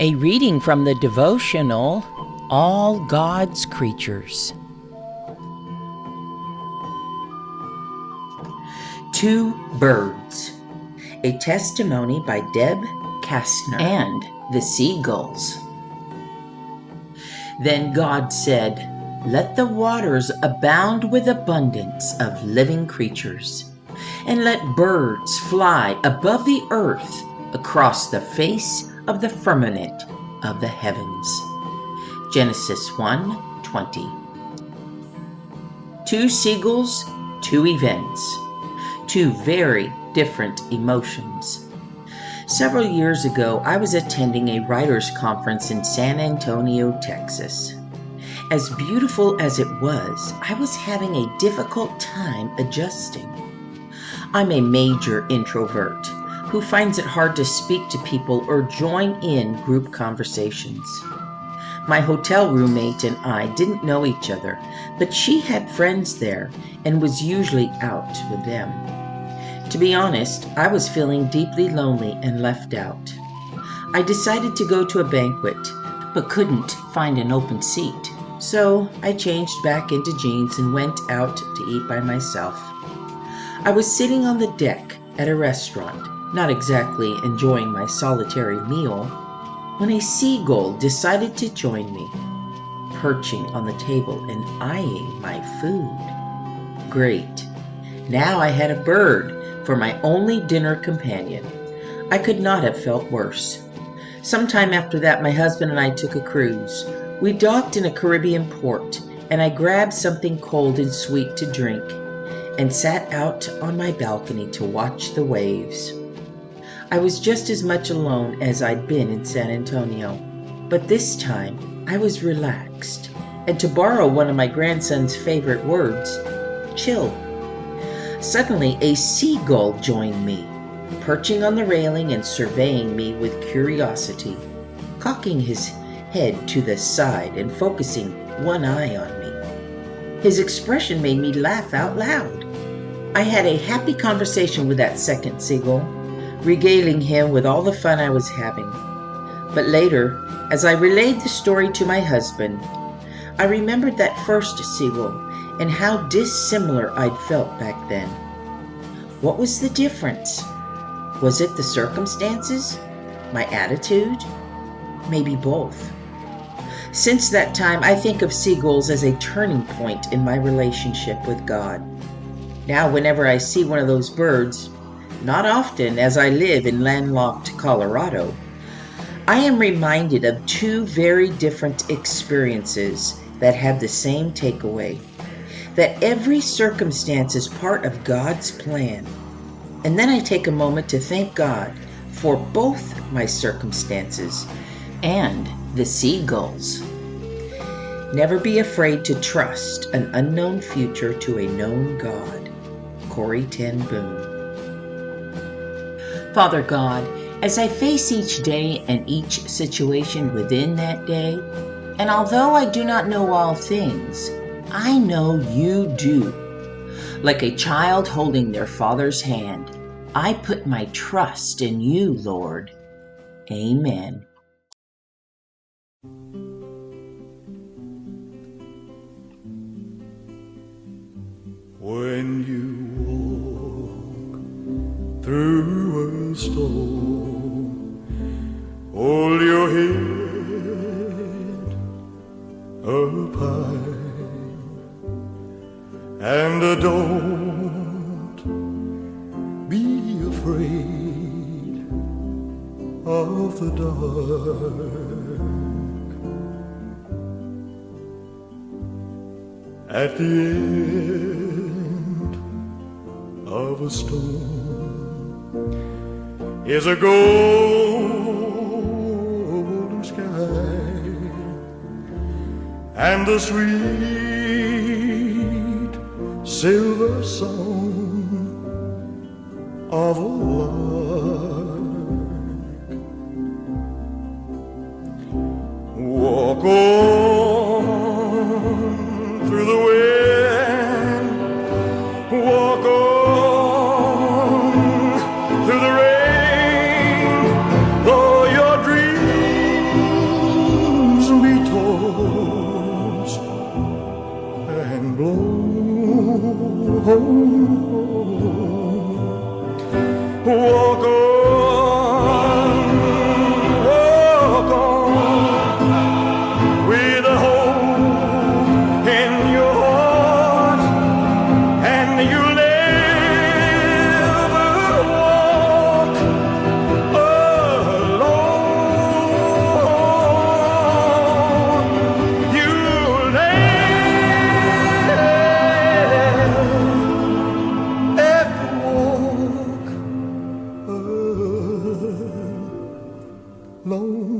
A reading from the devotional, All God's Creatures. Two Birds, a testimony by Deb Kastner and the Seagulls. Then God said, "Let the waters abound with abundance of living creatures, and let birds fly above the earth across the face of the firmament of the heavens." Genesis 1:20. Two seagulls, two events, two very different emotions. Several years ago, I was attending a writers' conference in San Antonio, Texas. As beautiful as it was, I was having a difficult time adjusting. I'm a major introvert who finds it hard to speak to people or join in group conversations. My hotel roommate and I didn't know each other, but she had friends there and was usually out with them. To be honest, I was feeling deeply lonely and left out. I decided to go to a banquet, but couldn't find an open seat. So I changed back into jeans and went out to eat by myself. I was sitting on the deck at a restaurant, not exactly enjoying my solitary meal, when a seagull decided to join me, perching on the table and eyeing my food. Great. Now I had a bird for my only dinner companion. I could not have felt worse. Sometime after that, my husband and I took a cruise. We docked in a Caribbean port, and I grabbed something cold and sweet to drink and sat out on my balcony to watch the waves. I was just as much alone as I'd been in San Antonio, but this time I was relaxed, and to borrow one of my grandson's favorite words, chill. Suddenly, a seagull joined me, perching on the railing and surveying me with curiosity, cocking his head to the side and focusing one eye on me. His expression made me laugh out loud. I had a happy conversation with that second seagull, regaling him with all the fun I was having. But later, as I relayed the story to my husband, I remembered that first seagull and how dissimilar I'd felt back then. What was the difference? Was it the circumstances? My attitude? Maybe both. Since that time, I think of seagulls as a turning point in my relationship with God. Now, whenever I see one of those birds, not often as I live in landlocked Colorado, I am reminded of two very different experiences that have the same takeaway, that every circumstance is part of God's plan. And then I take a moment to thank God for both my circumstances and the seagulls. Never be afraid to trust an unknown future to a known God. Corrie ten Boom. Father God, as I face each day and each situation within that day, and although I do not know all things, I know you do. Like a child holding their father's hand, I put my trust in you, Lord. Amen. When you walk through a storm, hold your head up high, and don't be afraid of the dark. At the end of a storm is a golden sky and the sweet silver song of a lark. Walk on through the wind, walk on through the rain, though your dreams alone.